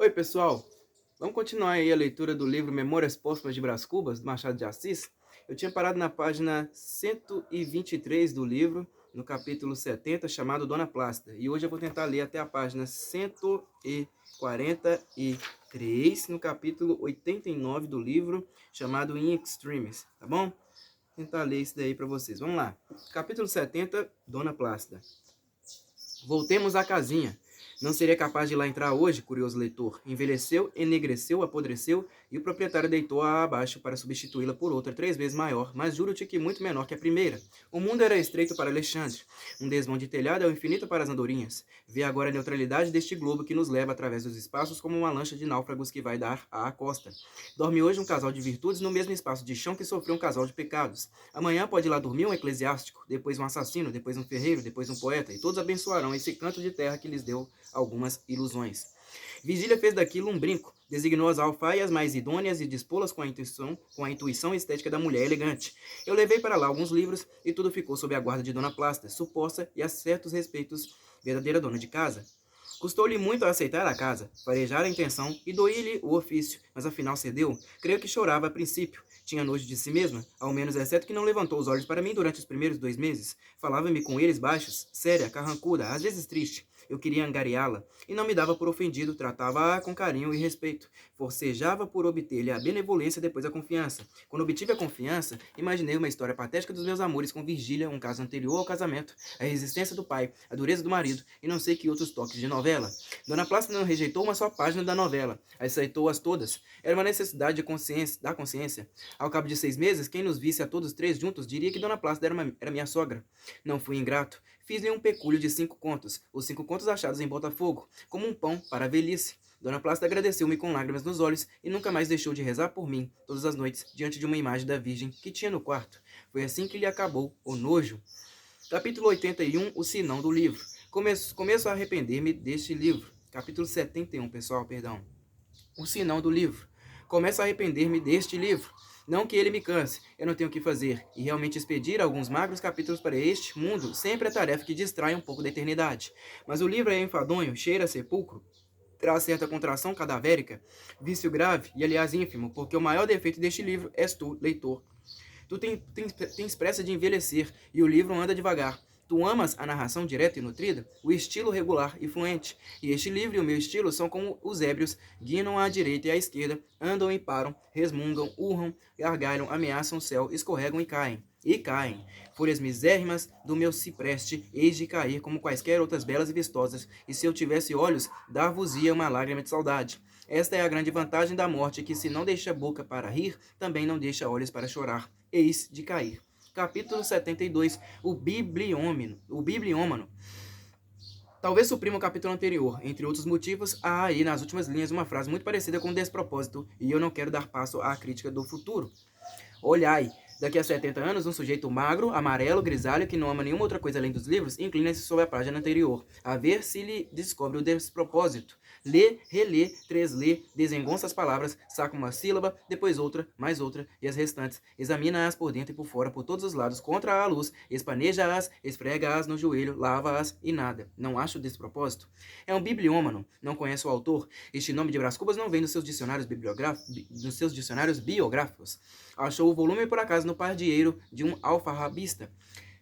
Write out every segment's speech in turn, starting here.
Oi, pessoal. Vamos continuar aí a leitura do livro Memórias Póstumas de Brás Cubas, do Machado de Assis. Eu tinha parado na página 123 do livro, no capítulo 70, chamado Dona Plácida. E hoje eu vou tentar ler até a página 143, no capítulo 89 do livro, chamado In Extremis, tá bom? Vou tentar ler isso daí para vocês. Vamos lá. Capítulo 70, Dona Plácida. Voltemos à casinha. Não seria capaz de lá entrar hoje, curioso leitor. Envelheceu, enegreceu, apodreceu, e o proprietário deitou-a abaixo para substituí-la por outra 3 vezes maior, mas juro-te que muito menor que a primeira. O mundo era estreito para Alexandre. Um desvão de telhado é o infinito para as andorinhas. Vê agora a neutralidade deste globo que nos leva através dos espaços como uma lancha de náufragos que vai dar à costa. Dorme hoje um casal de virtudes no mesmo espaço de chão que sofreu um casal de pecados. Amanhã pode lá dormir um eclesiástico, depois um assassino, depois um ferreiro, depois um poeta, e todos abençoarão esse canto de terra que lhes deu algumas ilusões. Vigília fez daquilo um brinco, designou as alfaias mais idôneas e dispô-las com a intuição estética da mulher elegante. Eu levei para lá alguns livros e tudo ficou sob a guarda de Dona Plácida, suposta e a certos respeitos verdadeira dona de casa. Custou-lhe muito a aceitar a casa, farejar a intenção e doí-lhe o ofício, mas afinal cedeu. Creio que chorava a princípio. Tinha nojo de si mesma, ao menos exceto que não levantou os olhos para mim durante os primeiros 2 meses. Falava-me com eles baixos, séria, carrancuda, às vezes triste. Eu queria angariá-la, e não me dava por ofendido, tratava-a com carinho e respeito. Forcejava por obter-lhe a benevolência e depois a confiança. Quando obtive a confiança, imaginei uma história patética dos meus amores com Virgília, um caso anterior ao casamento, a resistência do pai, a dureza do marido, e não sei que outros toques de novela. Dona Plácida não rejeitou uma só página da novela, aceitou-as todas. Era uma necessidade da consciência. Ao cabo de 6 meses, quem nos visse a todos três juntos diria que Dona Plácida era minha sogra. Não fui ingrato. Fiz-lhe um pecúlio de 5 contos, os 5 contos achados em Botafogo, como um pão para a velhice. Dona Plácida agradeceu-me com lágrimas nos olhos e nunca mais deixou de rezar por mim, todas as noites, diante de uma imagem da Virgem que tinha no quarto. Foi assim que lhe acabou o nojo. Capítulo 81, o sinão do livro. Começo a arrepender-me deste livro. Capítulo 71, pessoal, perdão. O sinão do livro. Começo a arrepender-me deste livro. Não que ele me canse, eu não tenho o que fazer, e realmente expedir alguns magros capítulos para este mundo sempre é tarefa que distrai um pouco da eternidade. Mas o livro é enfadonho, cheira a sepulcro, traz certa contração cadavérica, vício grave e aliás ínfimo, porque o maior defeito deste livro és tu, leitor. Tu tens pressa de envelhecer, e o livro anda devagar. Tu amas a narração direta e nutrida, o estilo regular e fluente. E este livro e o meu estilo são como os ébrios, guinam à direita e à esquerda, andam e param, resmungam, urram, gargalham, ameaçam o céu, escorregam e caem. E caem. Folhas misérrimas do meu cipreste, eis de cair como quaisquer outras belas e vistosas, e se eu tivesse olhos, dar-vos-ia uma lágrima de saudade. Esta é a grande vantagem da morte, que se não deixa boca para rir, também não deixa olhos para chorar. Eis de cair. Capítulo 72, o Bibliômano. Talvez suprima o capítulo anterior. Entre outros motivos, há aí nas últimas linhas uma frase muito parecida com despropósito, e eu não quero dar passo à crítica do futuro. Olhai, daqui a 70 anos, um sujeito magro, amarelo, grisalho, que não ama nenhuma outra coisa além dos livros, inclina-se sobre a página anterior, a ver se lhe descobre o despropósito. Lê, relê, treslê, desengonça as palavras, saca uma sílaba, depois outra, mais outra, e as restantes. Examina-as por dentro e por fora, por todos os lados, contra a luz, espaneja-as, esfrega-as no joelho, lava-as e nada. Não acha o despropósito? É um bibliômano, não conhece o autor. Este nome de Brás Cubas não vem dos seus dicionários biográficos. Achou o volume por acaso no pardieiro de um alfarrabista.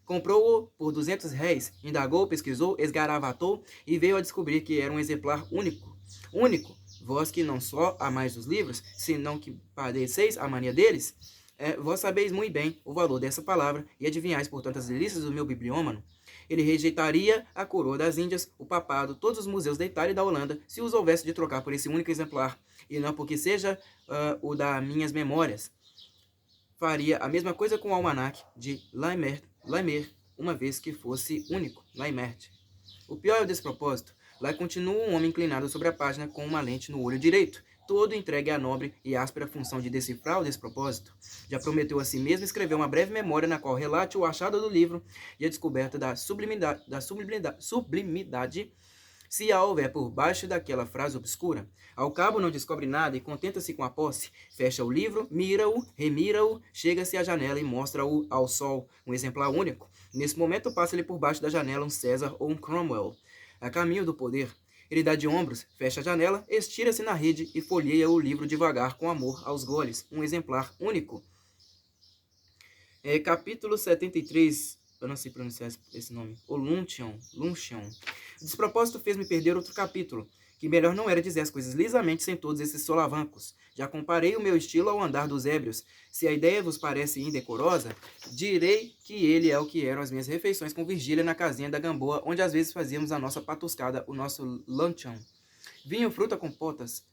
Comprou-o por 200 réis, indagou, pesquisou, esgaravatou e veio a descobrir que era um exemplar único. Único, vós que não só amais os livros, senão que padeceis a mania deles, vós sabeis muito bem o valor dessa palavra e adivinhais por tantas delícias do meu bibliômano. Ele rejeitaria a coroa das Índias, o papado, todos os museus da Itália e da Holanda, se os houvesse de trocar por esse único exemplar, e não porque seja o das minhas memórias. Faria a mesma coisa com o almanaque de Laimer, uma vez que fosse único, Laimert. O pior é o despropósito. Lá continua um homem inclinado sobre a página com uma lente no olho direito, todo entregue à nobre e áspera função de decifrar o despropósito. Já prometeu a si mesmo escrever uma breve memória na qual relate o achado do livro e a descoberta da sublimidade se a houver por baixo daquela frase obscura. Ao cabo não descobre nada e contenta-se com a posse. Fecha o livro, mira-o, remira-o, chega-se à janela e mostra-o ao sol, um exemplar único. Nesse momento passa-lhe por baixo da janela um César ou um Cromwell, a caminho do poder. Ele dá de ombros, fecha a janela, estira-se na rede e folheia o livro devagar com amor aos goles, um exemplar único. Capítulo 73, eu não sei pronunciar esse nome, o Luncheon. O despropósito fez-me perder outro capítulo, que melhor não era dizer as coisas lisamente sem todos esses solavancos. Já comparei o meu estilo ao andar dos ébrios. Se a ideia vos parece indecorosa, direi que ele é o que eram as minhas refeições com Virgília na casinha da Gamboa, onde às vezes fazíamos a nossa patuscada, o nosso luncheon. Vinho, fruta, compotas.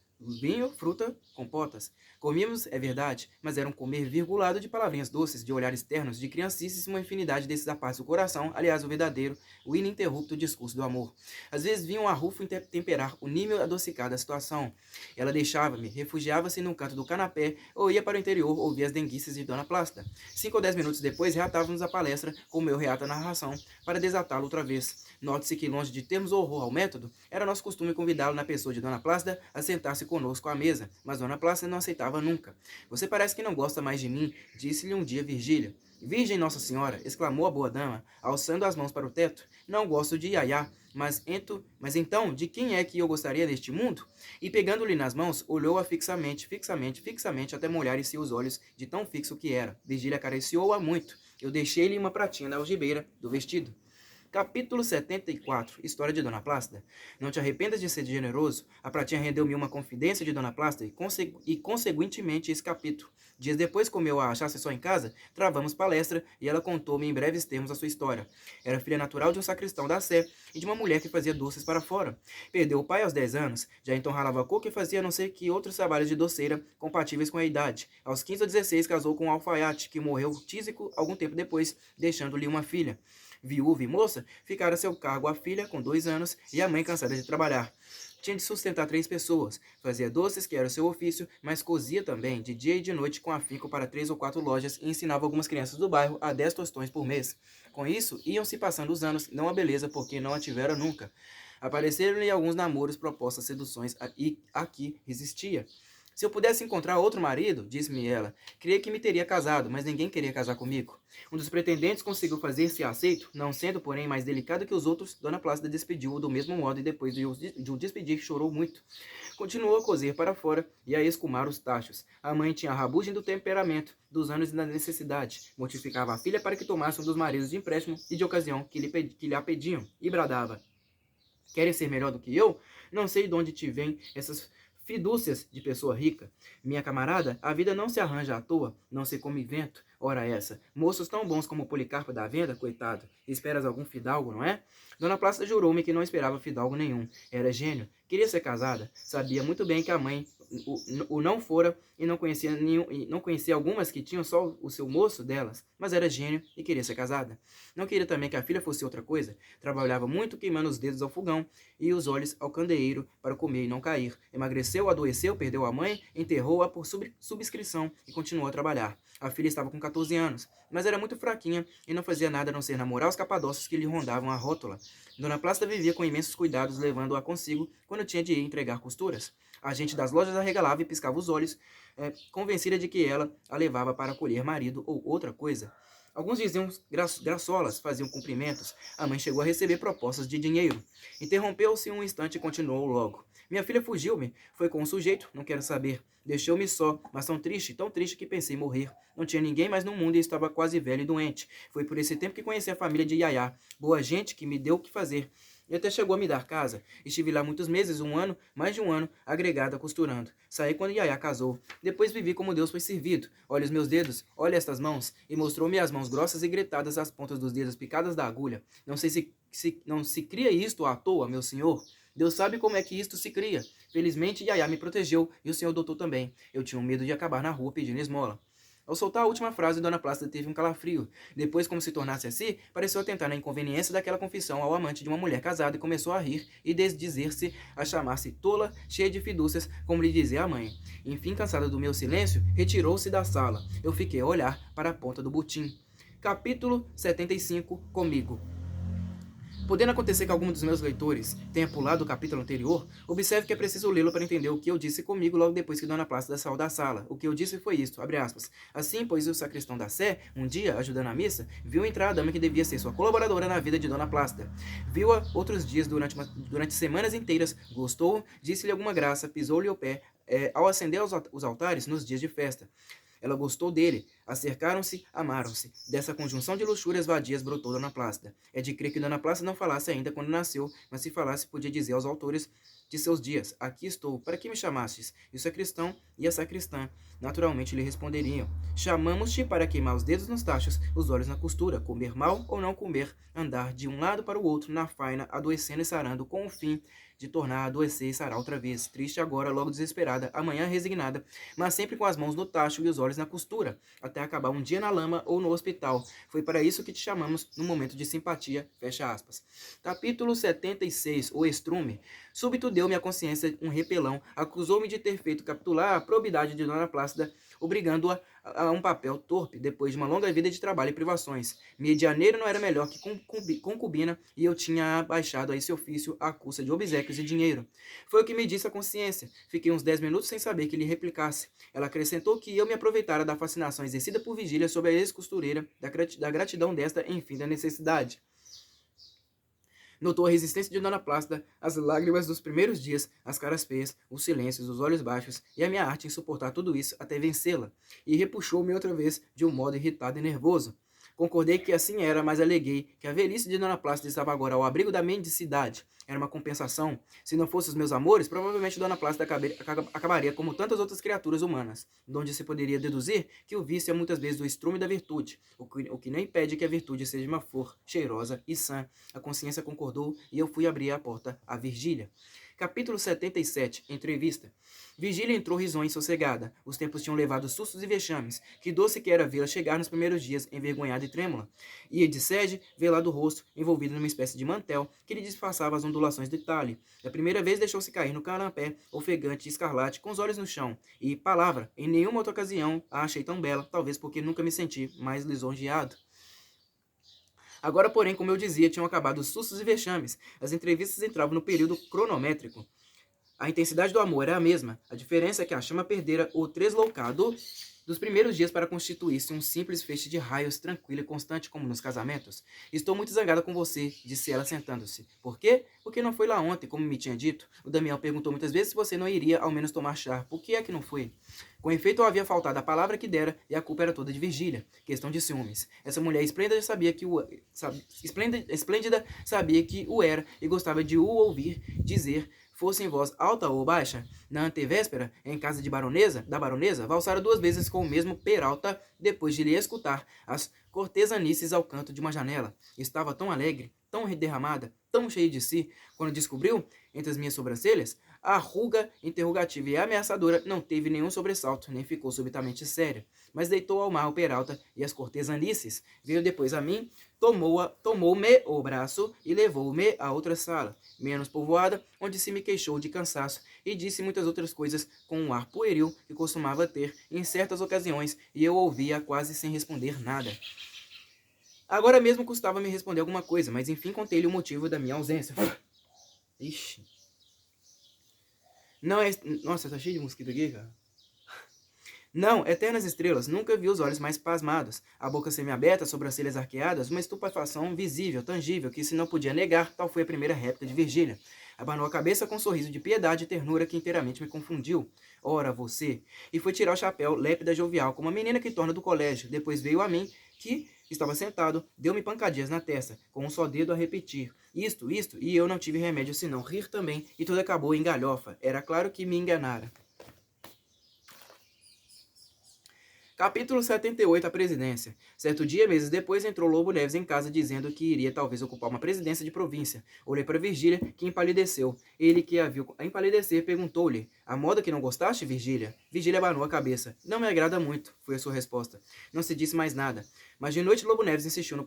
Comíamos, é verdade, mas era um comer virgulado de palavrinhas doces, de olhares ternos, de criancices, uma infinidade desses da parte do coração, aliás, o verdadeiro, o ininterrupto discurso do amor. Às vezes vinha um arrufo temperar o nímel adocicado da situação. Ela deixava-me, refugiava-se num canto do canapé, ou ia para o interior ouvir as denguices de Dona Plácida. 5 ou 10 minutos depois, reatávamos a palestra, como eu reato a narração, para desatá-lo outra vez. Note-se que, longe de termos horror ao método, era nosso costume convidá-lo na pessoa de Dona Plácida a sentar-se conosco à mesa, mas Dona Plácida não aceitava nunca. Você parece que não gosta mais de mim, disse-lhe um dia Virgília. Virgem Nossa Senhora, exclamou a boa dama, alçando as mãos para o teto, não gosto de Yaya, mas então, de quem é que eu gostaria neste mundo? E pegando-lhe nas mãos, olhou-a fixamente, até molharem-se os olhos de tão fixo que era. Virgília acariciou-a muito. Eu deixei-lhe uma pratinha na algibeira do vestido. Capítulo 74, História de Dona Plácida. Não te arrependas de ser generoso. A pratinha rendeu-me uma confidência de Dona Plácida e conseguintemente, esse capítulo. Dias depois, como eu a achasse só em casa, travamos palestra e ela contou-me em breves termos a sua história. Era filha natural de um sacristão da Sé e de uma mulher que fazia doces para fora. Perdeu o pai aos 10 anos, já então ralava coco e fazia não sei que outros trabalhos de doceira compatíveis com a idade. Aos 15 ou 16 casou com um alfaiate que morreu tísico algum tempo depois, deixando-lhe uma filha. Viúva e moça, ficara a seu cargo a filha, com 2 anos, e a mãe cansada de trabalhar. Tinha de sustentar 3 pessoas. Fazia doces, que era o seu ofício, mas cozia também, de dia e de noite, com afinco para 3 ou 4 lojas e ensinava algumas crianças do bairro a 10 tostões por mês. Com isso, iam-se passando os anos, não a beleza, porque não a tivera nunca. Apareceram-lhe alguns namoros, propostas, seduções, e aqui resistia. Se eu pudesse encontrar outro marido, disse-me ela, creia que me teria casado, mas ninguém queria casar comigo. Um dos pretendentes conseguiu fazer-se aceito, não sendo, porém, mais delicado que os outros. Dona Plácida despediu-o do mesmo modo e depois de o despedir chorou muito. Continuou a cozer para fora e a escumar os tachos. A mãe tinha a rabugem do temperamento, dos anos e da necessidade. Mortificava a filha para que tomasse um dos maridos de empréstimo e de ocasião que lhe a pediam, e bradava: queres ser melhor do que eu? Não sei de onde te vêm essas fidúcias de pessoa rica. Minha camarada, a vida não se arranja à toa, não se come vento. Ora essa, moços tão bons como o Policarpo da Venda, coitado, esperas algum fidalgo, não é? Dona Plácida jurou-me que não esperava fidalgo nenhum. Era gênio, queria ser casada, sabia muito bem que a mãe o não fora e não conhecia algumas que tinham só o seu moço delas, mas era gênio e queria ser casada. Não queria também que a filha fosse outra coisa. Trabalhava muito, queimando os dedos ao fogão e os olhos ao candeeiro para comer e não cair. Emagreceu, adoeceu, perdeu a mãe, enterrou-a por subscrição e continuou a trabalhar. A filha estava com 14 anos, mas era muito fraquinha e não fazia nada a não ser namorar os capadócios que lhe rondavam a rótula. Dona Plácida vivia com imensos cuidados, levando-a consigo quando tinha de ir entregar costuras. A gente das lojas arregalava e piscava os olhos, convencida de que ela a levava para colher marido ou outra coisa. Alguns diziam graçolas, faziam cumprimentos. A mãe chegou a receber propostas de dinheiro. Interrompeu-se um instante e continuou logo. Minha filha fugiu-me. Foi com um sujeito, não quero saber. Deixou-me só, mas tão triste que pensei em morrer. Não tinha ninguém mais no mundo e estava quase velho e doente. Foi por esse tempo que conheci a família de Yaya. Boa gente que me deu o que fazer. E até chegou a me dar casa. Estive lá muitos meses, mais de um ano, agregada costurando. Saí quando Yaya casou. Depois vivi como Deus foi servido. Olha os meus dedos, olha estas mãos. E mostrou-me as mãos grossas e gretadas, as pontas dos dedos picadas da agulha. Não sei se não se cria isto à toa, meu senhor. Deus sabe como é que isto se cria. Felizmente, Yaya me protegeu e o senhor doutor também. Eu tinha medo de acabar na rua pedindo esmola. Ao soltar a última frase, Dona Plácida teve um calafrio. Depois, como se tornasse a si, pareceu atentar na inconveniência daquela confissão ao amante de uma mulher casada e começou a rir e desdizer-se, a chamar-se tola, cheia de fidúcias, como lhe dizia a mãe. Enfim, cansada do meu silêncio, retirou-se da sala. Eu fiquei a olhar para a ponta do butim. Capítulo 75, comigo. Podendo acontecer que algum dos meus leitores tenha pulado o capítulo anterior, observe que é preciso lê-lo para entender o que eu disse comigo logo depois que Dona Plácida saiu da sala. O que eu disse foi isto, abre aspas. Assim, pois o sacristão da Sé, um dia, ajudando a missa, viu entrar a dama que devia ser sua colaboradora na vida de Dona Plácida. Viu-a outros dias durante semanas inteiras, gostou, disse-lhe alguma graça, pisou-lhe o pé, ao acender os altares nos dias de festa. Ela gostou dele, acercaram-se, amaram-se. Dessa conjunção de luxúrias vadias brotou Dona Plácida. É de crer que Dona Plácida não falasse ainda quando nasceu, mas se falasse podia dizer aos autores de seus dias, aqui estou, para que me chamastes? E o sacristão e a sacristã naturalmente lhe responderiam, chamamos-te para queimar os dedos nos tachos, os olhos na costura, comer mal ou não comer, andar de um lado para o outro na faina, adoecendo e sarando, com o fim de tornar a adoecer e sarar outra vez, triste agora, logo desesperada, amanhã resignada, mas sempre com as mãos no tacho e os olhos na costura, até acabar um dia na lama ou no hospital. Foi para isso que te chamamos no momento de simpatia, fecha aspas. Capítulo 76, o estrume. Súbito deu-me a consciência um repelão, acusou-me de ter feito capitular a probidade de Dona Plácida, obrigando-a a um papel torpe, depois de uma longa vida de trabalho e privações. Medianeiro não era melhor que concubina, e eu tinha abaixado a esse ofício à custa de obséquios e dinheiro. Foi o que me disse a consciência. Fiquei uns 10 minutos sem saber que lhe replicasse. Ela acrescentou que eu me aproveitara da fascinação exercida por Vigília sobre a ex-costureira, da gratidão desta, enfim, da necessidade. Notou a resistência de Dona Plácida, as lágrimas dos primeiros dias, as caras feias, os silêncios, os olhos baixos e a minha arte em suportar tudo isso até vencê-la, e repuxou-me outra vez de um modo irritado e nervoso. Concordei que assim era, mas aleguei que a velhice de Dona Plácida estava agora ao abrigo da mendicidade. Era uma compensação. Se não fossem os meus amores, provavelmente Dona Plácida acabaria como tantas outras criaturas humanas, donde se poderia deduzir que o vício é muitas vezes o estrume da virtude, o que não impede que a virtude seja uma flor cheirosa e sã. A consciência concordou e eu fui abrir a porta a Virgília. Capítulo 77, entrevista. Virgília entrou risonha e sossegada. Os tempos tinham levado sustos e vexames. Que doce que era vê-la chegar nos primeiros dias, envergonhada e trêmula. Ia de sede, velado o rosto, envolvido numa espécie de mantel, que lhe disfarçava as ondulações do talhe. Da primeira vez deixou-se cair no canapé, ofegante e escarlate, com os olhos no chão. E, palavra, em nenhuma outra ocasião a achei tão bela, talvez porque nunca me senti mais lisonjeado. Agora, porém, como eu dizia, tinham acabado os sustos e vexames. As entrevistas entravam no período cronométrico. A intensidade do amor era a mesma. A diferença é que a chama perdera o tresloucado dos primeiros dias para constituir-se um simples feixe de raios tranquilo e constante como nos casamentos. Estou muito zangada com você, disse ela sentando-se. Por quê? Porque não foi lá ontem, como me tinha dito. O Damião perguntou muitas vezes se você não iria ao menos tomar chá. Por que é que não foi? Com efeito, havia faltado a palavra que dera e a culpa era toda de Virgília. Questão de ciúmes. Essa mulher esplêndida sabia que o era e gostava de o ouvir dizer, fosse em voz alta ou baixa. Na antevéspera, em casa da baronesa, valsara 2 vezes com o mesmo Peralta, depois de lhe escutar as cortesanices ao canto de uma janela. Estava tão alegre, tão derramada, tão cheia de si, quando descobriu, entre as minhas sobrancelhas, a ruga interrogativa e ameaçadora não teve nenhum sobressalto, nem ficou subitamente séria, mas deitou ao mar o Peralta e as cortesanices. Veio depois a mim, tomou-me o braço e levou-me a outra sala, menos povoada, onde se me queixou de cansaço e disse muitas outras coisas com um ar pueril que costumava ter em certas ocasiões, e eu ouvia quase sem responder nada. Agora mesmo custava-me responder alguma coisa, mas enfim contei-lhe o motivo da minha ausência. Ixi. Não é... Nossa, tá cheio de mosquito aqui, cara. Não, eternas estrelas, nunca vi os olhos mais pasmados, a boca semiaberta, sobrancelhas arqueadas, uma estupefação visível, tangível, que se não podia negar, tal foi a primeira réplica de Virgília. Abanou a cabeça com um sorriso de piedade e ternura que inteiramente me confundiu. Ora, você! E foi tirar o chapéu, lépida e jovial, como uma menina que torna do colégio. Depois veio a mim, que estava sentado, deu-me pancadinhas na testa, com um só dedo a repetir. Isto, e eu não tive remédio senão rir também, e tudo acabou em galhofa. Era claro que me enganara. Capítulo 78, a presidência. Certo dia, meses depois, entrou Lobo Neves em casa dizendo que iria talvez ocupar uma presidência de província. Olhei para Virgília, que empalideceu. Ele, que a viu empalidecer, perguntou-lhe, a moda que não gostaste, Virgília? Virgília abanou a cabeça. Não me agrada muito, foi a sua resposta. Não se disse mais nada. Mas de noite Lobo Neves insistiu no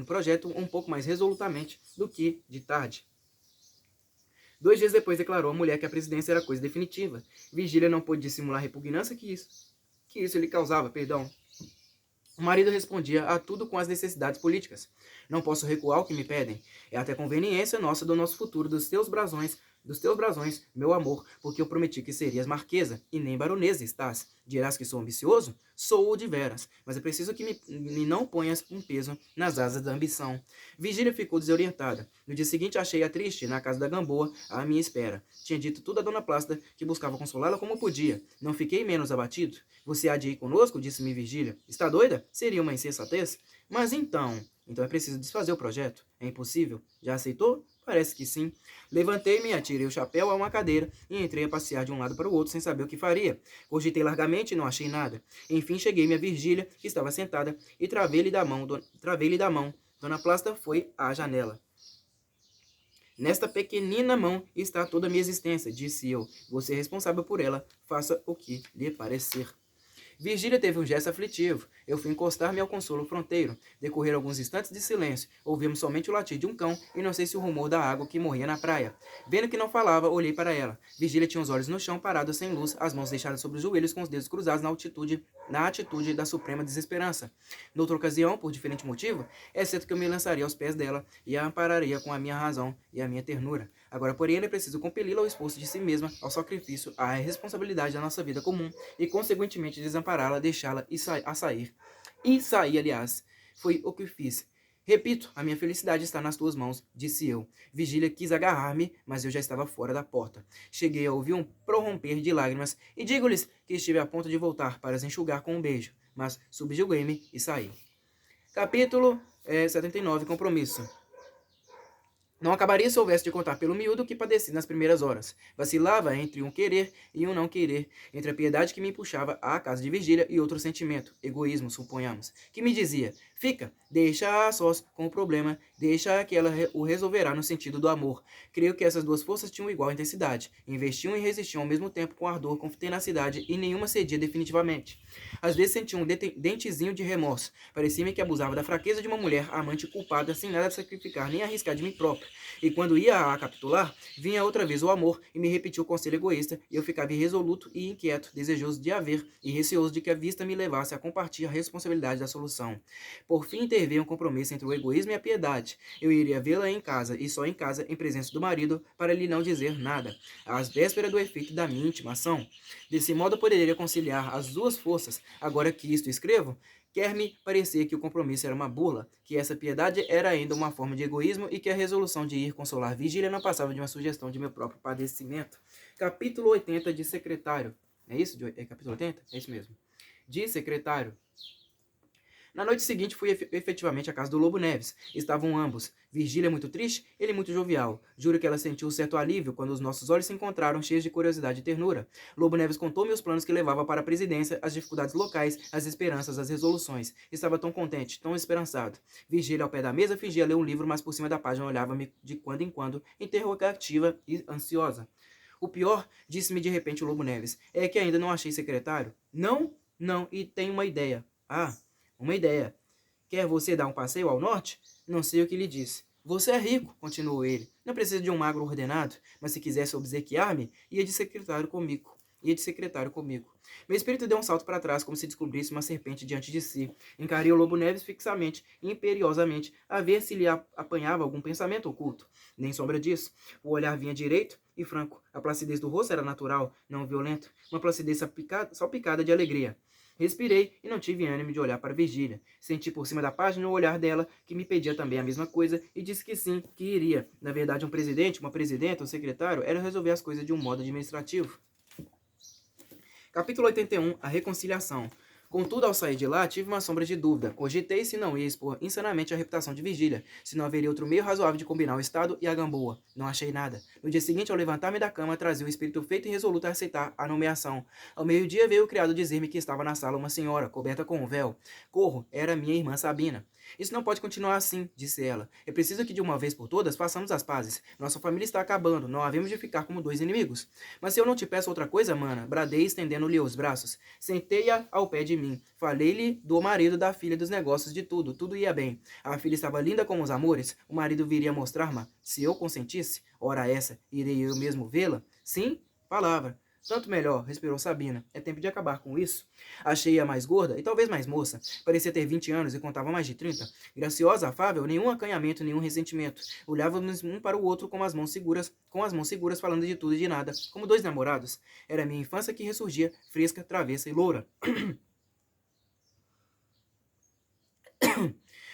projeto um pouco mais resolutamente do que de tarde. 2 dias depois declarou a mulher que a presidência era coisa definitiva. Virgília não pôde dissimular a repugnância que isso lhe causava, perdão. O marido respondia a tudo com as necessidades políticas. Não posso recuar o que me pedem. É até conveniência nossa do nosso futuro, dos teus brasões, meu amor, porque eu prometi que serias marquesa, e nem baronesa estás. Dirás que sou ambicioso? Sou-o de veras, mas é preciso que me não ponhas um peso nas asas da ambição. Virgília ficou desorientada. No dia seguinte achei-a triste, na casa da Gamboa, à minha espera. Tinha dito tudo a Dona Plácida, que buscava consolá-la como podia. Não fiquei menos abatido. Você há de ir conosco? Disse-me Virgília. Está doida? Seria uma insensatez? Mas então... Então é preciso desfazer o projeto? É impossível? Já aceitou? Parece que sim. Levantei-me, atirei o chapéu a uma cadeira e entrei a passear de um lado para o outro sem saber o que faria. Cogitei largamente e não achei nada. Enfim, cheguei-me a Virgília, que estava sentada, e travei-lhe da mão. Dona Plácida foi à janela. Nesta pequenina mão está toda a minha existência, disse eu. Você é responsável por ela. Faça o que lhe parecer. Virgília teve um gesto aflitivo. Eu fui encostar-me ao consolo fronteiro. Decorreram alguns instantes de silêncio. Ouvimos somente o latir de um cão e não sei se o rumor da água que morria na praia. Vendo que não falava, olhei para ela. Virgília tinha os olhos no chão, parada sem luz, as mãos deixadas sobre os joelhos com os dedos cruzados na atitude da suprema desesperança. Noutra ocasião, por diferente motivo, é certo que eu me lançaria aos pés dela e a ampararia com a minha razão e a minha ternura. Agora, porém, é preciso compeli-la ao esforço de si mesma, ao sacrifício, à responsabilidade da nossa vida comum e, consequentemente, desampará-la, deixá-la a sair. E saí, aliás. Foi o que fiz. Repito, a minha felicidade está nas tuas mãos, disse eu. Virgília quis agarrar-me, mas eu já estava fora da porta. Cheguei a ouvir um prorromper de lágrimas e digo-lhes que estive a ponto de voltar para as enxugar com um beijo, mas subjuguei-me e saí. Capítulo 79, Compromisso. Não acabaria se houvesse de contar pelo miúdo o que padeci nas primeiras horas. Vacilava entre um querer e um não querer, entre a piedade que me puxava à casa de Virgília e outro sentimento, egoísmo, suponhamos, que me dizia, fica, deixa a sós com o problema, deixa que ela o resolverá no sentido do amor. Creio que essas duas forças tinham igual intensidade, investiam e resistiam ao mesmo tempo com ardor, com tenacidade, e nenhuma cedia definitivamente. Às vezes sentia um dentezinho de remorso. Parecia-me que abusava da fraqueza de uma mulher amante culpada, sem nada sacrificar nem arriscar de mim próprio. E quando ia a capitular, vinha outra vez o amor e me repetiu o conselho egoísta, e eu ficava irresoluto e inquieto, desejoso de haver e receoso de que a vista me levasse a compartilhar a responsabilidade da solução. Por fim interveio um compromisso entre o egoísmo e a piedade. Eu iria vê-la em casa, e só em casa, em presença do marido, para lhe não dizer nada, às vésperas do efeito da minha intimação. Desse modo eu poderia conciliar as duas forças. Agora que isto escrevo, quer-me parecer que o compromisso era uma burla, que essa piedade era ainda uma forma de egoísmo e que a resolução de ir consolar Virgília não passava de uma sugestão de meu próprio padecimento. Capítulo 80 de Secretário. É isso? É capítulo 80? É isso mesmo. De Secretário. Na noite seguinte fui efetivamente à casa do Lobo Neves. Estavam ambos. Virgília muito triste, ele muito jovial. Juro que ela sentiu um certo alívio quando os nossos olhos se encontraram cheios de curiosidade e ternura. Lobo Neves contou-me os planos que levava para a presidência, as dificuldades locais, as esperanças, as resoluções. Estava tão contente, tão esperançado. Virgília ao pé da mesa fingia ler um livro, mas por cima da página olhava-me de quando em quando, interrogativa e ansiosa. O pior, disse-me de repente o Lobo Neves, é que ainda não achei secretário. Não, não, e tenho uma ideia. Ah... Uma ideia. Quer você dar um passeio ao norte? Não sei o que lhe disse. Você é rico, continuou ele. Não precisa de um magro ordenado, mas se quisesse obsequiar-me, ia de secretário comigo. Meu espírito deu um salto para trás, como se descobrisse uma serpente diante de si. Encarei o Lobo Neves fixamente, imperiosamente, a ver se lhe apanhava algum pensamento oculto. Nem sombra disso. O olhar vinha direito e franco. A placidez do rosto era natural, não violenta. Uma placidez salpicada de alegria. Respirei e não tive ânimo de olhar para Virgília. Senti por cima da página o olhar dela, que me pedia também a mesma coisa, e disse que sim, que iria. Na verdade, um presidente, uma presidenta, um secretário, era resolver as coisas de um modo administrativo. Capítulo 81. A reconciliação. Contudo, ao sair de lá, tive uma sombra de dúvida. Cogitei se não ia expor insanamente a reputação de Virgília, se não haveria outro meio razoável de combinar o Estado e a Gamboa. Não achei nada. No dia seguinte, ao levantar-me da cama, trazia o espírito feito e resoluto a aceitar a nomeação. Ao meio-dia, veio o criado dizer-me que estava na sala uma senhora, coberta com um véu. Corro, era minha irmã Sabina. Isso não pode continuar assim, disse ela. É preciso que de uma vez por todas façamos as pazes. Nossa família está acabando, não havemos de ficar como dois inimigos. Mas se eu não te peço outra coisa, mana, bradei estendendo-lhe os braços. Sentei-a ao pé de mim. Falei-lhe do marido, da filha, dos negócios, de tudo. Tudo ia bem. A filha estava linda como os amores. O marido viria mostrar-me. Se eu consentisse, ora essa, irei eu mesmo vê-la? Sim, palavra. Tanto melhor, respirou Sabina. É tempo de acabar com isso. Achei-a mais gorda e talvez mais moça. Parecia ter 20 anos e contava mais de 30. Graciosa, afável, nenhum acanhamento, nenhum ressentimento. Olhávamos um para o outro com as mãos seguras, falando de tudo e de nada, como dois namorados. Era a minha infância que ressurgia, fresca, travessa e loura.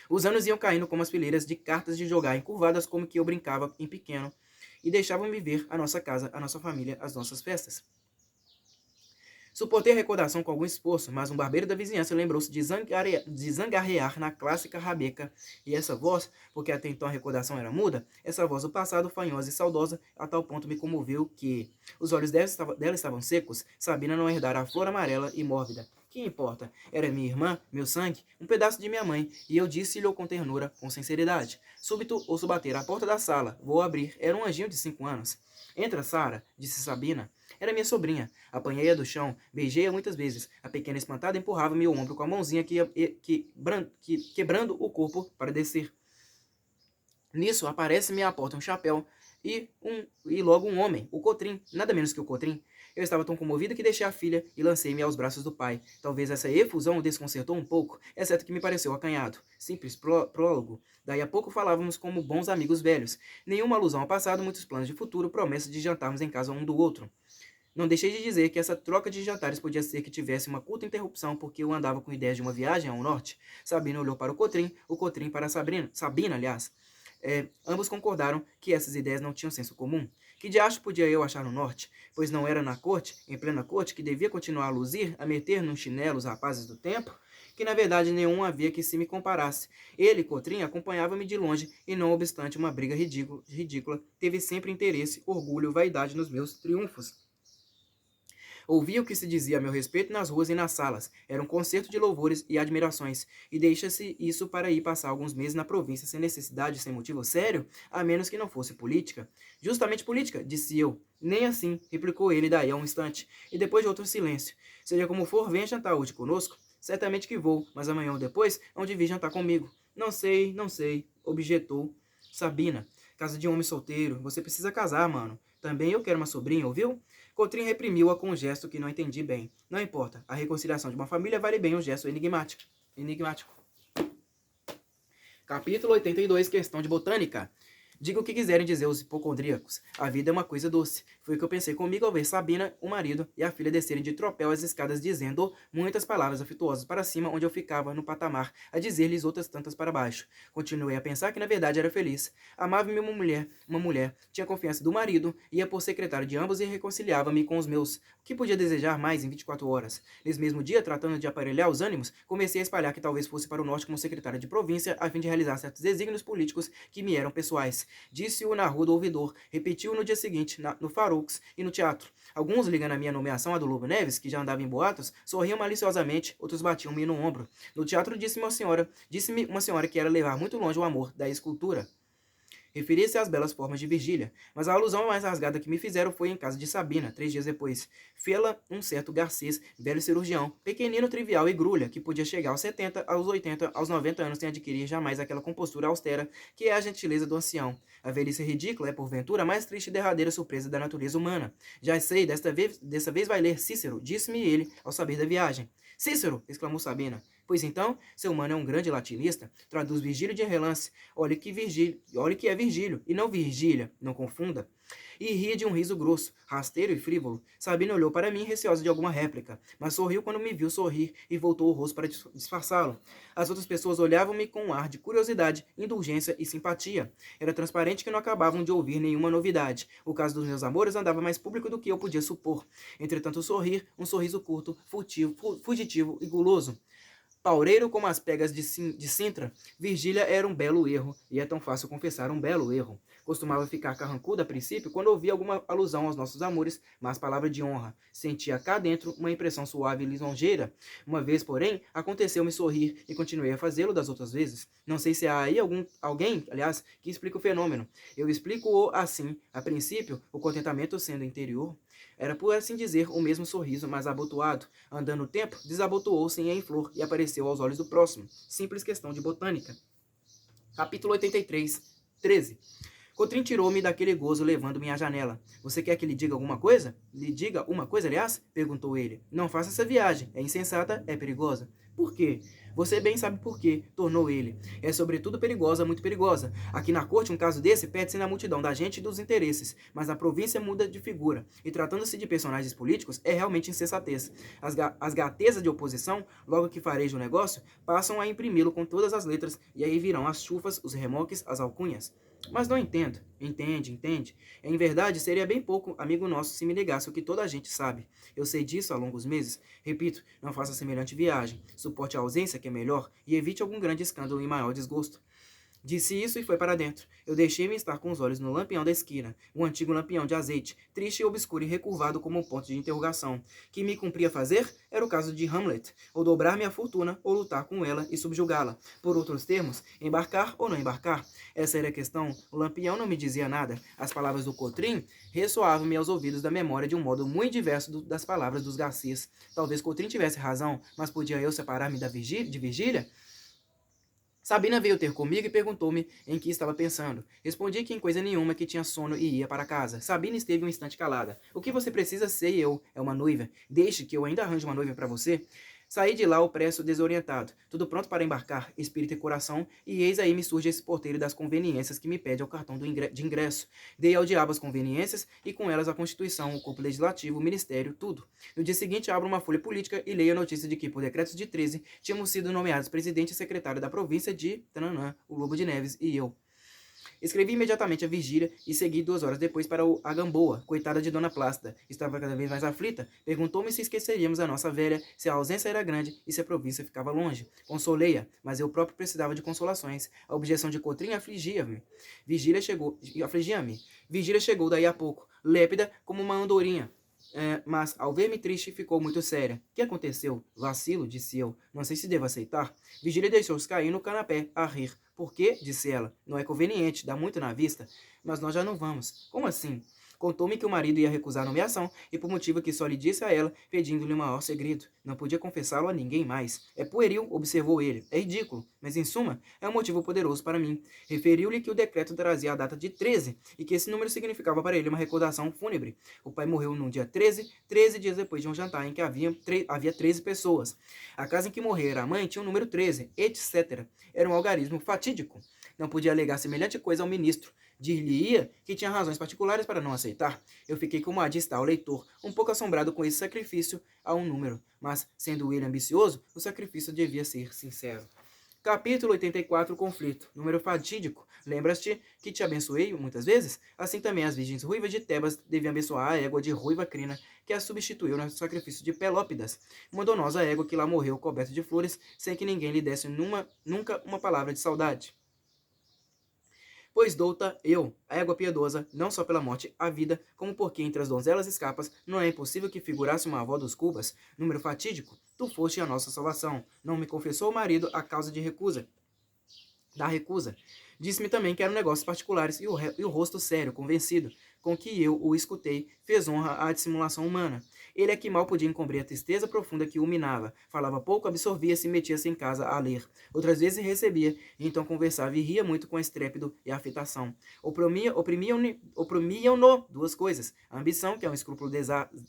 Os anos iam caindo como as fileiras de cartas de jogar, encurvadas como que eu brincava em pequeno, e deixavam-me ver a nossa casa, a nossa família, as nossas festas. Suportei a recordação com algum esforço, mas um barbeiro da vizinhança lembrou-se de zangarrear na clássica rabeca, e essa voz, porque até então a recordação era muda, essa voz do passado, fanhosa e saudosa, a tal ponto me comoveu que os olhos dela estavam secos, Sabina não herdara a flor amarela e mórbida. Que importa? Era minha irmã, meu sangue, um pedaço de minha mãe, e eu disse-lhe com ternura, com sinceridade. Súbito ouço bater à porta da sala. Vou abrir. Era um anjinho de 5 anos. Entra, Sara, disse Sabina. Era minha sobrinha. Apanhei-a do chão, beijei-a muitas vezes. A pequena espantada empurrava-me o ombro com a mãozinha quebrando o corpo para descer. Nisso aparece-me à porta um chapéu e logo um homem, o Cotrim, nada menos que o Cotrim. Eu estava tão comovida que deixei a filha e lancei-me aos braços do pai. Talvez essa efusão o desconcertou um pouco, exceto que me pareceu acanhado. Simples prólogo. Daí a pouco falávamos como bons amigos velhos. Nenhuma alusão ao passado, muitos planos de futuro, promessa de jantarmos em casa um do outro. Não deixei de dizer que essa troca de jantares podia ser que tivesse uma curta interrupção, porque eu andava com ideias de uma viagem ao norte. Sabina olhou para o Cotrim para Sabina, aliás. Ambos concordaram que essas ideias não tinham senso comum. Que diacho podia eu achar no norte? Pois não era na corte, em plena corte, que devia continuar a luzir, a meter num chinelo os rapazes do tempo? Que na verdade nenhum havia que se me comparasse. Ele, Cotrim, acompanhava-me de longe e, não obstante uma briga ridícula, teve sempre interesse, orgulho, vaidade nos meus triunfos. Ouvia o que se dizia a meu respeito nas ruas e nas salas. Era um concerto de louvores e admirações. E deixa-se isso para ir passar alguns meses na província sem necessidade, sem motivo sério, a menos que não fosse política. Justamente política, disse eu. Nem assim, replicou ele daí a um instante. E depois de outro silêncio. Seja como for, venha jantar hoje conosco. Certamente que vou, mas amanhã ou depois, onde vir jantar comigo. Não sei, objetou Sabina. Casa de homem solteiro, você precisa casar, mano. Também eu quero uma sobrinha, ouviu? Cotrim reprimiu-a com um gesto que não entendi bem. Não importa, a reconciliação de uma família vale bem um gesto enigmático. Capítulo 82, questão de botânica. Diga o que quiserem dizer os hipocondríacos. A vida é uma coisa doce. Foi o que eu pensei comigo ao ver Sabina, o marido e a filha descerem de tropel as escadas dizendo muitas palavras afetuosas para cima, onde eu ficava no patamar, a dizer-lhes outras tantas para baixo. Continuei a pensar que na verdade era feliz. Amava-me uma mulher, tinha confiança do marido, ia por secretário de ambos e reconciliava-me com os meus. O que podia desejar mais em 24 horas? Nesse mesmo dia, tratando de aparelhar os ânimos, comecei a espalhar que talvez fosse para o norte como secretário de província, a fim de realizar certos desígnios políticos que me eram pessoais. Disse-o na rua do ouvidor, repetiu no dia seguinte, no Faroux e no teatro. Alguns, ligando a minha nomeação à do Lobo Neves, que já andava em boatos, sorriam maliciosamente, outros batiam-me no ombro. No teatro disse-me uma senhora que era levar muito longe o amor da escultura. Referia-se às belas formas de Virgília, mas a alusão mais rasgada que me fizeram foi em casa de Sabina, 3 dias depois. Fê-la um certo Garcês, velho cirurgião, pequenino, trivial e grulha, que podia chegar aos 70, aos 80, aos 90 anos sem adquirir jamais aquela compostura austera que é a gentileza do ancião. A velhice ridícula é, porventura, a mais triste e derradeira surpresa da natureza humana. Já sei, dessa vez vai ler Cícero, disse-me ele, ao saber da viagem. Cícero! Exclamou Sabina. Pois então, seu mano é um grande latinista, traduz Virgílio de relance. Olhe que é Virgílio, e não Virgília, não confunda. E ria de um riso grosso, rasteiro e frívolo. Sabina olhou para mim, receosa de alguma réplica, mas sorriu quando me viu sorrir e voltou o rosto para disfarçá-lo. As outras pessoas olhavam-me com um ar de curiosidade, indulgência e simpatia. Era transparente que não acabavam de ouvir nenhuma novidade. O caso dos meus amores andava mais público do que eu podia supor. Entretanto, um sorriso curto, fugitivo e guloso. Paureiro como as pegas de Sintra, Virgília era um belo erro, e é tão fácil confessar um belo erro. Costumava ficar carrancuda a princípio quando ouvia alguma alusão aos nossos amores, mas palavra de honra. Sentia cá dentro uma impressão suave e lisonjeira. Uma vez, porém, aconteceu-me sorrir e continuei a fazê-lo das outras vezes. Não sei se há aí alguém, aliás, que explica o fenômeno. Eu explico-o assim. A princípio, o contentamento sendo interior, era, por assim dizer, o mesmo sorriso, mas abotoado. Andando o tempo, desabotoou-se em flor e apareceu aos olhos do próximo. Simples questão de botânica. Capítulo 83, 13. Cotrim tirou-me daquele gozo, levando-me à janela. Você quer que lhe diga alguma coisa? Lhe diga uma coisa, aliás? Perguntou ele. Não faça essa viagem. É insensata, é perigosa. Por quê? Você bem sabe por quê, tornou ele. É sobretudo perigosa, muito perigosa. Aqui na corte, um caso desse perde-se na multidão da gente e dos interesses, mas na província muda de figura. E tratando-se de personagens políticos, é realmente insensatez. As gatezas de oposição, logo que farejam o negócio, passam a imprimi-lo com todas as letras, e aí virão as chufas, os remoques, as alcunhas. Mas não entendo. Entende. Em verdade, seria bem pouco amigo nosso se me negasse o que toda a gente sabe. Eu sei disso há longos meses. Repito, não faça semelhante viagem. Suporte a ausência, que é melhor, e evite algum grande escândalo e maior desgosto. Disse isso e foi para dentro. Eu deixei-me estar com os olhos no lampião da esquina, um antigo lampião de azeite, triste e obscuro e recurvado como um ponto de interrogação. Que me cumpria fazer? Era o caso de Hamlet, ou dobrar minha fortuna, ou lutar com ela e subjugá-la. Por outros termos, embarcar ou não embarcar? Essa era a questão. O lampião não me dizia nada. As palavras do Cotrim ressoavam-me aos ouvidos da memória de um modo muito diverso das palavras dos Garcias. Talvez Cotrim tivesse razão, mas podia eu separar-me de Virgília? Sabina veio ter comigo e perguntou-me em que estava pensando. Respondi que em coisa nenhuma, que tinha sono e ia para casa. Sabina esteve um instante calada. O que você precisa, sei eu. É uma noiva. Deixe que eu ainda arranje uma noiva para você. Saí de lá opresso, desorientado, tudo pronto para embarcar, espírito e coração, e eis aí me surge esse porteiro das conveniências que me pede o cartão de ingresso. Dei ao diabo as conveniências e com elas a Constituição, o corpo legislativo, o ministério, tudo. No dia seguinte abro uma folha política e leio a notícia de que, por decretos de 13, tínhamos sido nomeados presidente e secretário da província de Tananã, o Lobo de Neves e eu. Escrevi imediatamente a Virgília e segui 2 horas depois para a Gamboa, coitada de Dona Plácida. Estava cada vez mais aflita. Perguntou-me se esqueceríamos a nossa velha, se a ausência era grande e se a província ficava longe. Consolei-a, mas eu próprio precisava de consolações. A objeção de Cotrim afligia-me. Virgília chegou daí a pouco, lépida como uma andorinha. Mas, ao ver-me triste, ficou muito séria. Que aconteceu? Vacilo, disse eu. Não sei se devo aceitar. Virgília deixou-se cair no canapé, a rir. Por quê? Disse ela. Não é conveniente, dá muito na vista. Mas nós já não vamos. Como assim? Contou-me que o marido ia recusar a nomeação e por motivo que só lhe disse a ela, pedindo-lhe o maior segredo. Não podia confessá-lo a ninguém mais. É pueril, observou ele. É ridículo, mas em suma, é um motivo poderoso para mim. Referiu-lhe que o decreto trazia a data de 13 e que esse número significava para ele uma recordação fúnebre. O pai morreu no dia 13, 13 dias depois de um jantar em que havia 13 pessoas. A casa em que morrera a mãe tinha o número 13, etc. Era um algarismo fatídico. Não podia alegar semelhante coisa ao ministro. Dir-lhe-ia que tinha razões particulares para não aceitar. Eu fiquei como há de estar o leitor, um pouco assombrado com esse sacrifício a um número, mas, sendo ele ambicioso, o sacrifício devia ser sincero. Capítulo 84, conflito. Número fatídico. Lembras-te que te abençoei muitas vezes? Assim também as virgens ruivas de Tebas deviam abençoar a égua de ruiva crina, que a substituiu no sacrifício de Pelópidas, uma donosa égua que lá morreu coberta de flores, sem que ninguém lhe desse nunca uma palavra de saudade. Pois douta eu, a égua piedosa, não só pela morte a vida, como porque entre as donzelas escapas não é impossível que figurasse uma avó dos Cubas, número fatídico, tu foste a nossa salvação. Não me confessou o marido a causa da recusa. Disse-me também que eram negócios particulares e o rosto sério, convencido, com que eu o escutei, fez honra à dissimulação humana. Ele é que mal podia encobrir a tristeza profunda que o minava. Falava pouco, absorvia-se e metia-se em casa a ler. Outras vezes recebia, e então conversava e ria muito com estrépito e afetação. Oprimiam-no 2 coisas. A ambição, que é um escrúpulo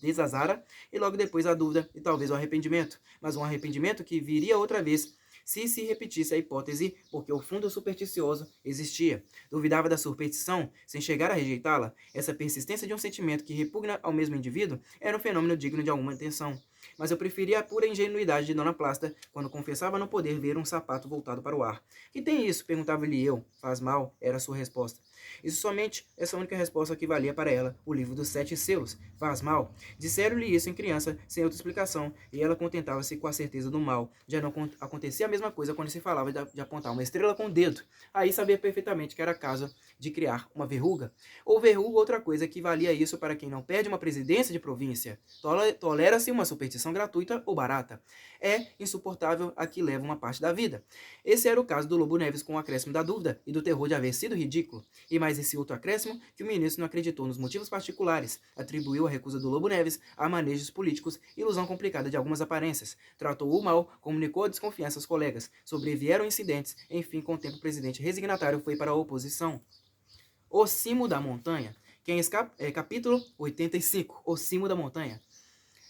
desazara, e logo depois a dúvida e talvez o arrependimento. Mas um arrependimento que viria outra vez, se repetisse a hipótese, porque o fundo supersticioso existia. Duvidava da superstição, sem chegar a rejeitá-la. Essa persistência de um sentimento que repugna ao mesmo indivíduo era um fenômeno digno de alguma atenção. Mas eu preferia a pura ingenuidade de Dona Plácida, quando confessava não poder ver um sapato voltado para o ar. Que tem isso? Perguntava-lhe eu. Faz mal, era a sua resposta. Isso somente, essa única resposta que valia para ela, o livro dos 7 selos. Faz mal. Disseram-lhe isso em criança, sem outra explicação, e ela contentava-se com a certeza do mal. Já não acontecia a mesma coisa quando se falava de apontar uma estrela com o dedo. Aí sabia perfeitamente que era caso de criar uma verruga. Ou verruga outra coisa que valia isso para quem não perde uma presidência de província. Tolera-se uma superstição gratuita ou barata. É insuportável a que leva uma parte da vida. Esse era o caso do Lobo Neves com o acréscimo da dúvida e do terror de haver sido ridículo. E mais esse outro acréscimo que o ministro não acreditou nos motivos particulares, atribuiu a recusa do Lobo Neves a manejos políticos, ilusão complicada de algumas aparências, tratou-o mal, comunicou a desconfiança aos colegas, sobrevieram incidentes, enfim, com o tempo o presidente resignatário foi para a oposição. O cimo da montanha. Capítulo 85. O cimo da montanha.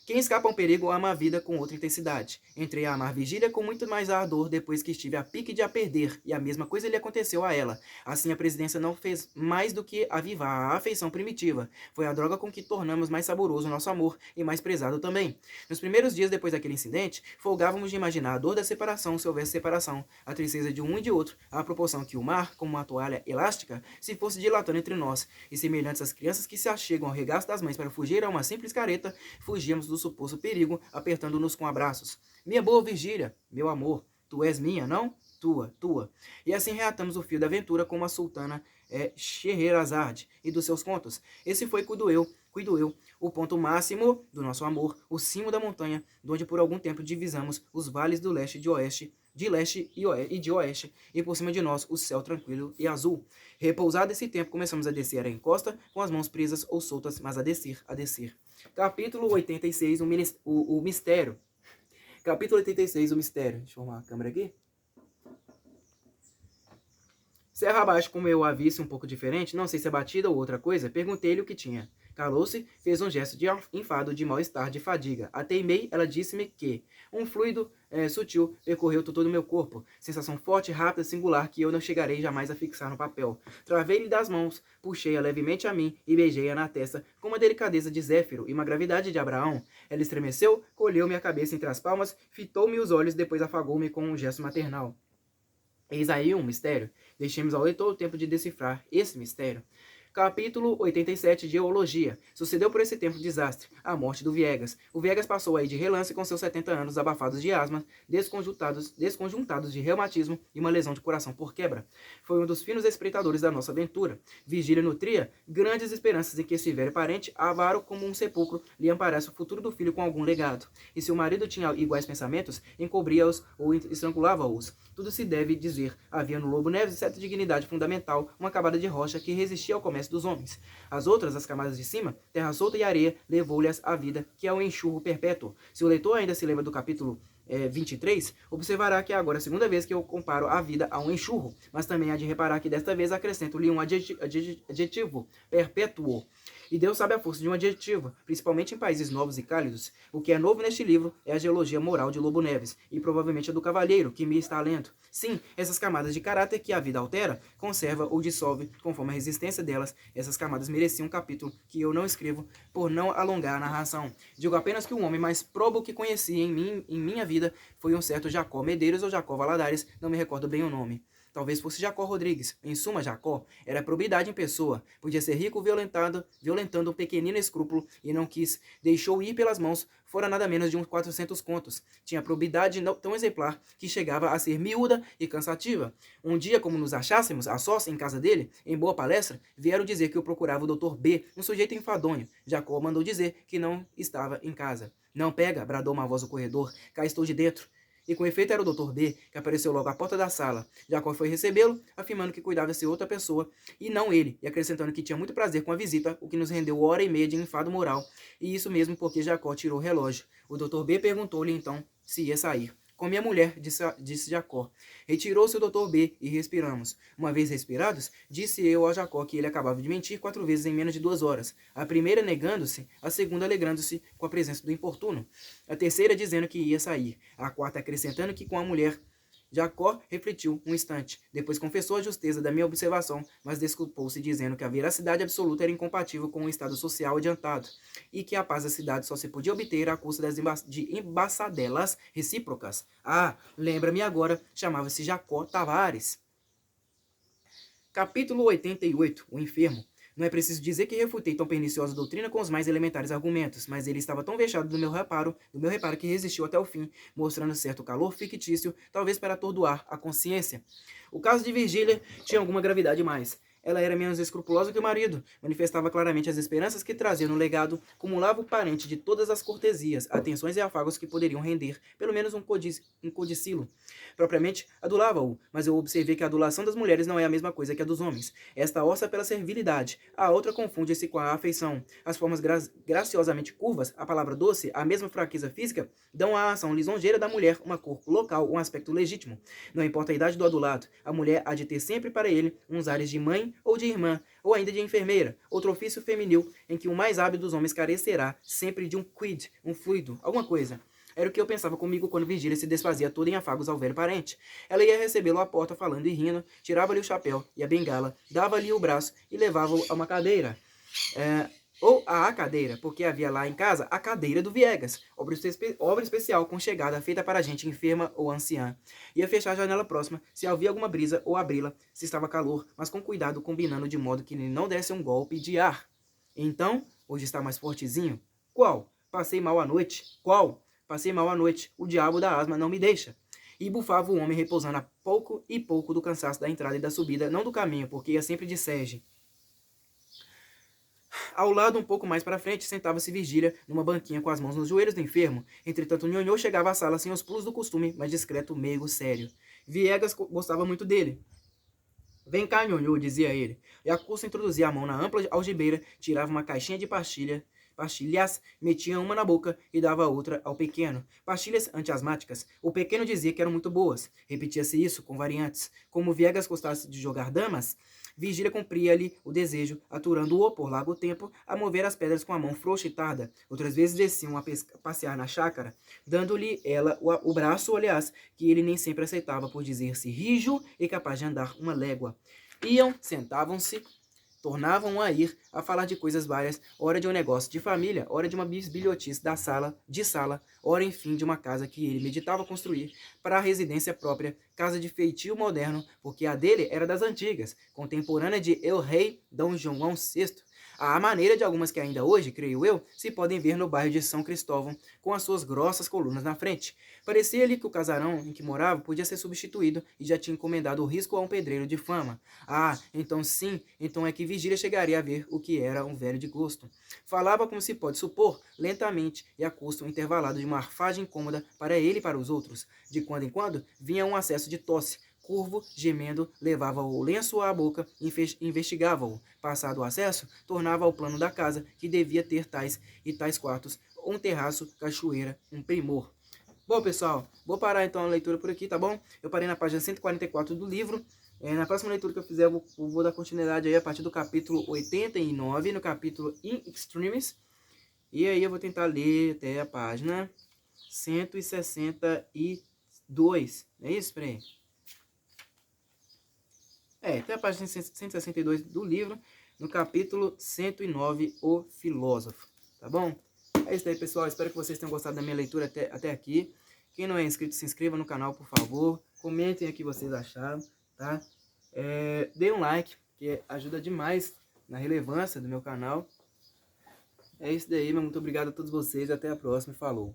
Quem escapa a um perigo ama a vida com outra intensidade. Entrei a amar Virgília com muito mais ardor depois que estive a pique de a perder, e a mesma coisa lhe aconteceu a ela. Assim, a presidência não fez mais do que avivar a afeição primitiva. Foi a droga com que tornamos mais saboroso o nosso amor, e mais prezado também. Nos primeiros dias depois daquele incidente, folgávamos de imaginar a dor da separação se houvesse separação, a tristeza de um e de outro, à proporção que o mar, como uma toalha elástica, se fosse dilatando entre nós, e semelhantes às crianças que se achegam ao regaço das mães para fugir a uma simples careta, fugíamos do suposto perigo, apertando-nos com abraços. Minha boa Virgília, meu amor, tu és minha, não? Tua, tua. E assim reatamos o fio da aventura como a sultana Scheherazade e dos seus contos. Esse foi cuido eu, o ponto máximo do nosso amor, o cimo da montanha, donde por algum tempo divisamos os vales do leste e de oeste, de leste e de oeste, e por cima de nós o céu tranquilo e azul. Repousado esse tempo, começamos a descer a encosta, com as mãos presas ou soltas, mas a descer, a descer. Capítulo 86, o mistério. Capítulo 86, o mistério. Deixa eu arrumar a câmera aqui. Serra abaixo, como eu a visse um pouco diferente, não sei se é batida ou outra coisa, perguntei-lhe o que tinha. Calou-se, fez um gesto de enfado, de mal-estar, de fadiga. A teimei, ela disse-me que um fluido sutil percorreu todo o meu corpo. Sensação forte, rápida, singular, que eu não chegarei jamais a fixar no papel. Travei-lhe das mãos, puxei-a levemente a mim e beijei-a na testa, com uma delicadeza de Zéfiro e uma gravidade de Abraão. Ela estremeceu, colheu-me a cabeça entre as palmas, fitou-me os olhos, depois afagou-me com um gesto maternal. Eis aí um mistério. Deixemos ao leitor o tempo de decifrar esse mistério. Capítulo 87, Geologia. Sucedeu por esse tempo desastre, a morte do Viegas. O Viegas passou aí de relance com seus 70 anos abafados de asma, desconjuntados de reumatismo e uma lesão de coração por quebra. Foi um dos finos espreitadores da nossa aventura. Virgília nutria grandes esperanças em que esse velho parente, avaro como um sepulcro, lhe amparasse o futuro do filho com algum legado. E se o marido tinha iguais pensamentos, encobria-os ou estrangulava-os. Tudo se deve dizer, havia no Lobo Neves certa dignidade fundamental, uma camada de rocha que resistia ao comércio dos homens. As outras, as camadas de cima, terra solta e areia, levou-lhes a vida, que é um enxurro perpétuo. Se o leitor ainda se lembra do capítulo 23, observará que é agora a segunda vez que eu comparo a vida a um enxurro, mas também há de reparar que desta vez acrescento-lhe um adjetivo, perpétuo. E Deus sabe a força de um adjetivo, principalmente em países novos e cálidos. O que é novo neste livro é a geologia moral de Lobo Neves, e provavelmente a do cavalheiro, que me está lendo. Sim, essas camadas de caráter que a vida altera, conserva ou dissolve, conforme a resistência delas, essas camadas mereciam um capítulo que eu não escrevo por não alongar a narração. Digo apenas que o homem mais probo que conheci em minha vida foi um certo Jacó Medeiros ou Jacó Valadares, não me recordo bem o nome. Talvez fosse Jacó Rodrigues. Em suma, Jacó era probidade em pessoa. Podia ser rico violentando um pequenino escrúpulo e não quis. Deixou ir pelas mãos, fora nada menos de uns 400 contos. Tinha probidade tão exemplar que chegava a ser miúda e cansativa. Um dia, como nos achássemos, a sós, em casa dele, em boa palestra, vieram dizer que eu procurava o Dr. B, um sujeito enfadonho. Jacó mandou dizer que não estava em casa. Não pega, bradou uma voz do corredor. Cá estou de dentro. E com efeito era o Dr. B, que apareceu logo à porta da sala. Jacó foi recebê-lo, afirmando que cuidava ser outra pessoa, e não ele, e acrescentando que tinha muito prazer com a visita, o que nos rendeu hora e meia de enfado moral. E isso mesmo porque Jacó tirou o relógio. O Dr. B perguntou-lhe então se ia sair. Com minha mulher, disse Jacó. Retirou-se o Dr. B e respiramos. Uma vez respirados, disse eu a Jacó que ele acabava de mentir 4 vezes em menos de 2 horas. A primeira negando-se, a segunda alegrando-se com a presença do importuno. A terceira dizendo que ia sair. A quarta acrescentando que com a mulher. Jacó refletiu um instante, depois confessou a justeza da minha observação, mas desculpou-se dizendo que a veracidade absoluta era incompatível com o estado social adiantado, e que a paz da cidade só se podia obter à custa de embaçadelas recíprocas. Ah, lembra-me agora, chamava-se Jacó Tavares. Capítulo 88, o enfermo. Não é preciso dizer que refutei tão perniciosa doutrina com os mais elementares argumentos, mas ele estava tão vexado do meu reparo que resistiu até o fim, mostrando certo calor fictício, talvez para atordoar a consciência. O caso de Virgília tinha alguma gravidade mais. Ela era menos escrupulosa que o marido, manifestava claramente as esperanças que trazia no legado, acumulava o parente de todas as cortesias, atenções e afagos que poderiam render, pelo menos um codicilo. Propriamente, adulava-o, mas eu observei que a adulação das mulheres não é a mesma coisa que a dos homens. Esta orça pela servilidade, a outra confunde-se com a afeição. As formas graciosamente curvas, a palavra doce, a mesma fraqueza física, dão à ação lisonjeira da mulher uma cor local, um aspecto legítimo. Não importa a idade do adulado, a mulher há de ter sempre para ele uns ares de mãe mãe ou de irmã, ou ainda de enfermeira, outro ofício feminil em que o mais hábil dos homens carecerá sempre de um quid, um fluido, alguma coisa. Era o que eu pensava comigo quando Virgília se desfazia toda em afagos ao velho parente. Ela ia recebê-lo à porta falando e rindo, tirava-lhe o chapéu e a bengala, dava-lhe o braço e levava-o a uma cadeira. Ou à cadeira, porque havia lá em casa a cadeira do Viegas, obra especial com chegada feita para gente enferma ou anciã. Ia fechar a janela próxima, se havia alguma brisa, ou abri-la, se estava calor, mas com cuidado combinando de modo que ele não desse um golpe de ar. Então, hoje está mais fortezinho? Qual? Passei mal a noite? Qual? Passei mal a noite, o diabo da asma não me deixa. E bufava o homem repousando a pouco e pouco do cansaço da entrada e da subida, não do caminho, porque ia sempre de sege. Ao lado, um pouco mais para frente, sentava-se Virgília, numa banquinha com as mãos nos joelhos do enfermo. Entretanto, Nhonhô chegava à sala sem os pulos do costume, mas discreto, meigo, sério. Viegas gostava muito dele. Vem cá, Nhonhô, dizia ele. E a Custa introduzia a mão na ampla algibeira, tirava uma caixinha de pastilhas, metia uma na boca e dava outra ao pequeno. Pastilhas antiasmáticas. O pequeno dizia que eram muito boas. Repetia-se isso com variantes. Como Viegas gostasse de jogar damas, Virgília cumpria-lhe o desejo, aturando-o por largo tempo a mover as pedras com a mão frouxa e tarda. Outras vezes desciam a passear na chácara, dando-lhe ela o braço, aliás, que ele nem sempre aceitava por dizer-se rijo e capaz de andar uma légua. Iam, sentavam-se, tornavam a ir a falar de coisas várias, ora de um negócio de família, ora de uma bisbilhotice de sala, ora enfim de uma casa que ele meditava construir para a residência própria, casa de feitio moderno, porque a dele era das antigas, contemporânea de El Rei Dom João VI, à maneira de algumas que ainda hoje, creio eu, se podem ver no bairro de São Cristóvão, com as suas grossas colunas na frente. Parecia-lhe que o casarão em que morava podia ser substituído e já tinha encomendado o risco a um pedreiro de fama. Ah, então sim, então é que Virgília chegaria a ver o que era um velho de gosto. Falava, como se pode supor, lentamente e a custo intervalado de uma arfagem incômoda para ele e para os outros. De quando em quando vinha um acesso de tosse. Curvo, gemendo, levava o lenço à boca e investigava-o. Passado o acesso, tornava ao plano da casa, que devia ter tais e tais quartos, um terraço, cachoeira, um primor. Bom, pessoal, vou parar então a leitura por aqui, tá bom? Eu parei na página 144 do livro. Na próxima leitura que eu fizer, eu vou dar continuidade aí a partir do capítulo 89, no capítulo In Extremis. E aí eu vou tentar ler até a página 162. É isso? Peraí. Até a página 162 do livro, no capítulo 109, O Filósofo. Tá bom? É isso aí, pessoal. Espero que vocês tenham gostado da minha leitura até aqui. Quem não é inscrito, se inscreva no canal, por favor. Comentem o que vocês acharam, tá? Dê um like, que ajuda demais na relevância do meu canal. É isso daí, muito obrigado a todos vocês. Até a próxima. Falou!